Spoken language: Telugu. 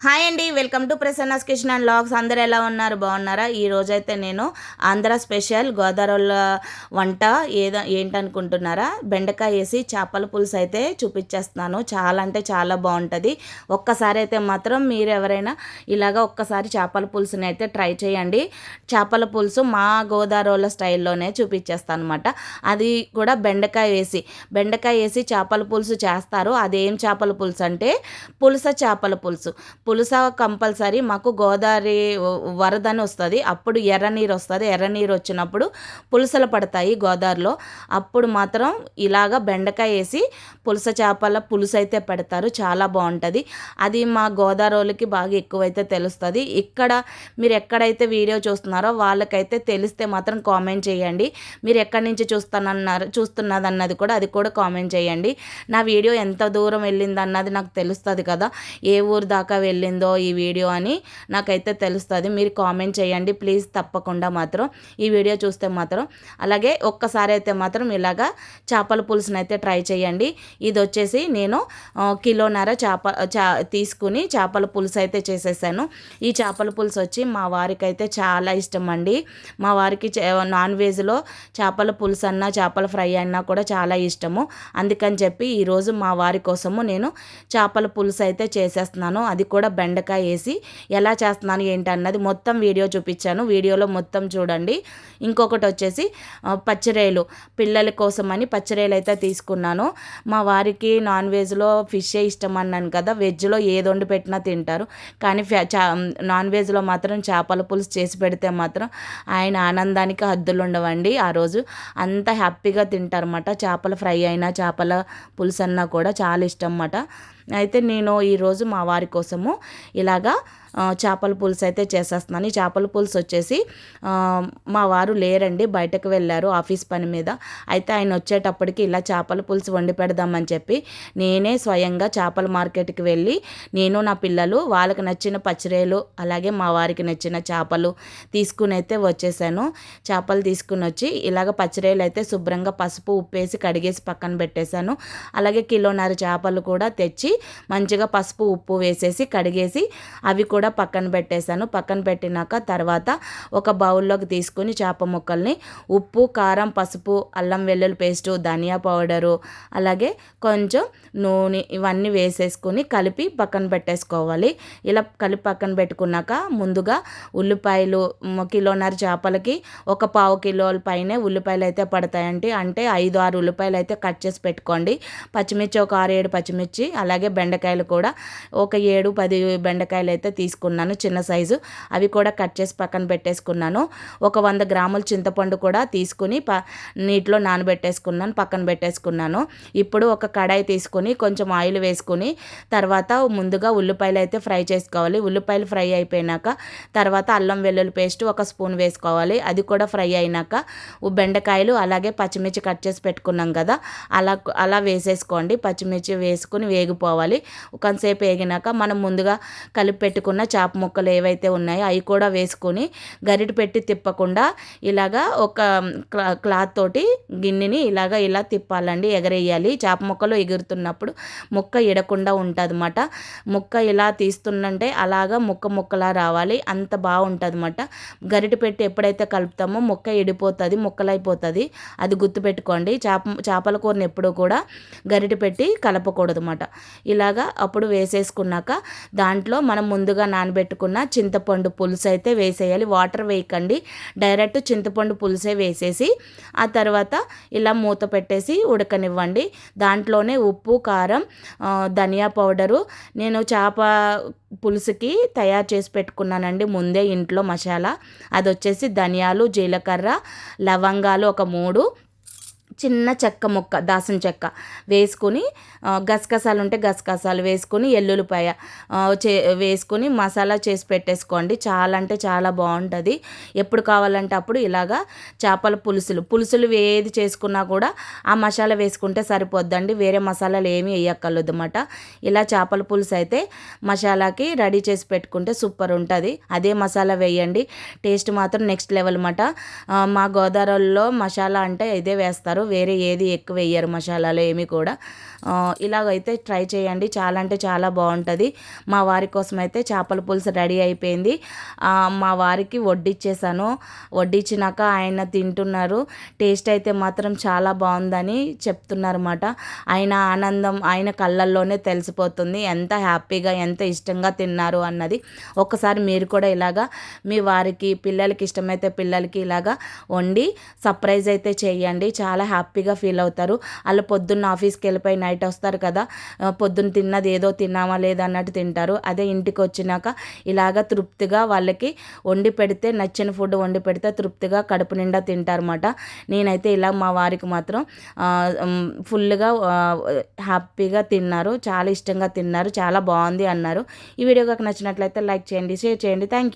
హాయ్ అండి, welcome to Prasanna's kitchen and vlogs. అందరూ ఎలా ఉన్నారు? బాగున్నారా? ఈ రోజైతే నేను ఆంధ్ర స్పెషల్ గోదావరిల వంట ఏంటనుకుంటున్నారా? బెండకాయ వేసి చేపల పులుసు అయితే చూపించేస్తున్నాను. చాలా అంటే చాలా బాగుంటుంది. ఒక్కసారి అయితే మాత్రం మీరు ఎవరైనా ఇలాగ ఒక్కసారి చేపల పులుసుని అయితే ట్రై చేయండి. చేపల పులుసు మా గోదావరిల స్టైల్లోనే చూపించేస్తాను అనమాట. అది కూడా బెండకాయ వేసి చేపల పులుసు చేస్తారు. అదేం చేపల పులుసు అంటే పులస చేపల పులుసు. పులస కంపల్సరీ మాకు గోదావరి వరద అని వస్తుంది, అప్పుడు ఎర్ర నీరు వస్తుంది. ఎర్ర నీరు వచ్చినప్పుడు పులసలు పడతాయి గోదావరిలో. అప్పుడు మాత్రం ఇలాగ బెండకాయ వేసి పులస చేపల పులుసు అయితే పెడతారు. చాలా బాగుంటుంది. అది మా గోదావరికి బాగా ఎక్కువైతే తెలుస్తుంది. ఇక్కడ మీరు ఎక్కడైతే వీడియో చూస్తున్నారో వాళ్ళకైతే తెలిస్తే మాత్రం కామెంట్ చేయండి. మీరు ఎక్కడి నుంచి చూస్తున్నదన్నది కూడా అది కూడా కామెంట్ చేయండి. నా వీడియో ఎంత దూరం వెళ్ళిందన్నది నాకు తెలుస్తుంది కదా, ఏ ఊరు దాకా వెళ్ళిందో ఈ వీడియో అని నాకైతే తెలుస్తుంది. మీరు కామెంట్ చేయండి ప్లీజ్, తప్పకుండా మాత్రం ఈ వీడియో చూస్తే మాత్రం. అలాగే ఒక్కసారి అయితే మాత్రం ఇలాగా చేపల పులుసుని అయితే ట్రై చేయండి. ఇది వచ్చేసి నేను కిలోన్నర తీసుకుని చేపల పులుసు అయితే చేసేసాను. ఈ చేపల పులుసు వచ్చి మా వారికి అయితే చాలా ఇష్టం అండి. మా వారికి నాన్ వెజ్లో చేపల పులుసు అన్నా చేపల ఫ్రై అన్నా కూడా చాలా ఇష్టము. అందుకని చెప్పి ఈరోజు మా వారి కోసము నేను చేపల పులుసు అయితే చేసేస్తున్నాను. అది కూడా బెండకాయ వేసి ఎలా చేస్తున్నాను ఏంటి అన్నది మొత్తం వీడియో చూపించాను. వీడియోలో మొత్తం చూడండి. ఇంకొకటి వచ్చేసి పచ్చిరేలు, పిల్లల కోసమని పచ్చిరేలు అయితే తీసుకున్నాను. మా వారికి నాన్ వెజ్లో ఫిషే ఇష్టం అన్నాను కదా, వెజ్లో ఏది వండి పెట్టినా తింటారు. కానీ నాన్ వెజ్లో మాత్రం చేపల పులుసు చేసి పెడితే మాత్రం ఆయన ఆనందానికి హద్దులు ఉండవండి. ఆ రోజు అంత హ్యాపీగా తింటారన్నమాట. చేపల ఫ్రై అయినా చేపల పులుసు అన్నా కూడా చాలా ఇష్టం అన్నమాట. అయితే నేను ఈరోజు మా వారి కోసము ఇలాగా చేపల పులుసు అయితే చేసేస్తున్నాను. ఈ చేపల పులుసు వచ్చేసి మా వారు లేరండి, బయటకు వెళ్ళారు ఆఫీస్ పని మీద. అయితే ఆయన వచ్చేటప్పటికి ఇలా చేపల పులుసు వండి పెడదామని చెప్పి నేనే స్వయంగా చేపల మార్కెట్కి వెళ్ళి నేను నా పిల్లలు వాళ్ళకి నచ్చిన పచ్చిరేలు అలాగే మా వారికి నచ్చిన చేపలు తీసుకుని అయితే వచ్చేసాను. చేపలు తీసుకుని వచ్చి ఇలాగ పచ్చిరేలు అయితే శుభ్రంగా పసుపు ఉప్పు వేసి కడిగేసి పక్కన పెట్టేశాను. అలాగే కిలోన్నర చేపలు కూడా తెచ్చి మంచిగా పసుపు ఉప్పు వేసేసి కడిగేసి అవి కూడా పక్కన పెట్టేశాను. పక్కన పెట్టినాక తర్వాత ఒక బౌల్లోకి తీసుకుని చేప ముక్కల్ని ఉప్పు కారం పసుపు అల్లం వెల్లుల్లి పేస్టు ధనియా పౌడరు అలాగే కొంచెం నూనె ఇవన్నీ వేసేసుకుని కలిపి పక్కన పెట్టేసుకోవాలి. ఇలా కలిపి పక్కన పెట్టుకున్నాక ముందుగా ఉల్లిపాయలు కిలోన్నర చేపలకి ఒక పావు కిలోల పైనే ఉల్లిపాయలు అయితే పడతాయండి. అంటే 5-6 ఉల్లిపాయలు అయితే కట్ చేసి పెట్టుకోండి. పచ్చిమిర్చి ఒక 6-7 పచ్చిమిర్చి అలాగే బెండకాయలు కూడా ఒక 7-10 బెండకాయలు అయితే తీసుకున్నాను చిన్న సైజు. అవి కూడా కట్ చేసి పక్కన పెట్టేసుకున్నాను. ఒక 100 గ్రాముల చింతపండు కూడా తీసుకుని నీటిలో నానబెట్టేసుకున్నాను, పక్కన పెట్టేసుకున్నాను. ఇప్పుడు ఒక కడాయి తీసుకుని కొంచెం ఆయిల్ వేసుకుని తర్వాత ముందుగా ఉల్లిపాయలు అయితే ఫ్రై చేసుకోవాలి. ఉల్లిపాయలు ఫ్రై అయిపోయినాక తర్వాత అల్లం వెల్లుల్లి పేస్ట్ ఒక స్పూన్ వేసుకోవాలి. అది కూడా ఫ్రై అయినాక బెండకాయలు అలాగే పచ్చిమిర్చి కట్ చేసి పెట్టుకున్నాం కదా, అలా వేసేసుకోండి. పచ్చిమిర్చి వేసుకుని వేగిపోవాలి. కొంతసేపు వేగినాక మనం ముందుగా కలిపి పెట్టుకున్న చేప ముక్కలు ఏవైతే ఉన్నాయో అవి కూడా వేసుకొని గరిటె పెట్టి తిప్పకుండా ఇలాగా ఒక క్లాత్ తోటి గిన్నెని ఇలా తిప్పాలండి, ఎగరేయాలి. చేప ముక్కలు ఎగురుతున్నప్పుడు ముక్క ఇడకుండా ఉంటుంది అన్నమాట. ముక్క ఇలా తీస్తుందంటే అలాగా ముక్కలా రావాలి, అంత బాగుంటుంది అన్నమాట. గరిటె పెట్టి ఎప్పుడైతే కలుపుతామో ముక్క ఇడిపోతుంది, ముక్కలైపోతుంది. అది గుర్తుపెట్టుకోండి. చేపల కూరని ఎప్పుడూ కూడా గరిటె పెట్టి కలపకూడదు అన్నమాట. ఇలాగా అప్పుడు వేసేసుకున్నాక దాంట్లో మనం ముందుగా నానబెట్టుకున్న చింతపండు పులుసు అయితే వేసేయాలి. వాటర్ వేయకండి, డైరెక్ట్ చింతపండు పులుసే వేసేసి ఆ తర్వాత ఇలా మూత పెట్టేసి ఉడకనివ్వండి. దాంట్లోనే ఉప్పు కారం ధనియా పౌడరు నేను చేప పులుసుకి తయారు చేసి పెట్టుకున్నానండి ముందే ఇంట్లో మసాలా. అది వచ్చేసి ధనియాలు జీలకర్ర లవంగాలు ఒక 3 చిన్న చెక్క ముక్క దాసం చెక్క వేసుకొని గసగసాలు ఉంటే గసగసాలు వేసుకొని ఎల్లుల్లిపాయ వేసుకొని మసాలా చేసి పెట్టేసుకోండి. చాలా అంటే చాలా బాగుంటుంది. ఎప్పుడు కావాలంటే అప్పుడు ఇలాగా చేపల పులుసులు ఏది చేసుకున్నా కూడా ఆ మసాలా వేసుకుంటే సరిపోద్దండి, వేరే మసాలాలు ఏమీ వేయక్కర్లేదు అన్నమాట. ఇలా చేపల పులుసు అయితే మసాలాకి రెడీ చేసి పెట్టుకుంటే సూపర్ ఉంటుంది. అదే మసాలా వేయండి, టేస్ట్ మాత్రం నెక్స్ట్ లెవెల్ అన్నమాట. మా గోదావరిలో మసాలా అంటే ఇదే వేస్తారు. వేరే ఏది ఎక్కువ వేయరు మసాలాలు ఏమి కూడా. ఇలాగైతే ట్రై చేయండి, చాలా అంటే చాలా బాగుంటుంది. మా వారి కోసం అయితే చేపల పులుసు రెడీ అయిపోయింది. మా వారికి వడ్డిచ్చేసాను. వడ్డించినాక ఆయన తింటున్నారు. టేస్ట్ అయితే మాత్రం చాలా బాగుందని చెప్తున్నారన్నమాట. ఆయన ఆనందం ఆయన కళ్ళల్లోనే తెలిసిపోతుంది, ఎంత హ్యాపీగా ఎంత ఇష్టంగా తిన్నారు అన్నది. ఒక్కసారి మీరు కూడా ఇలాగా మీ వారికి పిల్లలకి ఇష్టమైతే పిల్లలకి ఇలాగా వండి సర్ప్రైజ్ అయితే చేయండి. చాలా హ్యాపీగా ఫీల్ అవుతారు. వాళ్ళు పొద్దున్న ఆఫీస్కి వెళ్ళిపోయి నైట్ వస్తారు కదా, పొద్దున్న తిన్నది ఏదో తిన్నామా లేదా అన్నట్టు తింటారు. అదే ఇంటికి వచ్చినాక ఇలాగ తృప్తిగా వాళ్ళకి వండి పెడితే, నచ్చిన ఫుడ్ వండి పెడితే తృప్తిగా కడుపు నిండా తింటారన్నమాట. నేనైతే ఇలా మా వారికి మాత్రం ఫుల్గా హ్యాపీగా తిన్నారు, చాలా ఇష్టంగా తిన్నారు, చాలా బాగుంది అన్నారు. ఈ వీడియో కనుక నచ్చినట్లయితే లైక్ చేయండి, షేర్ చేయండి. Thank you.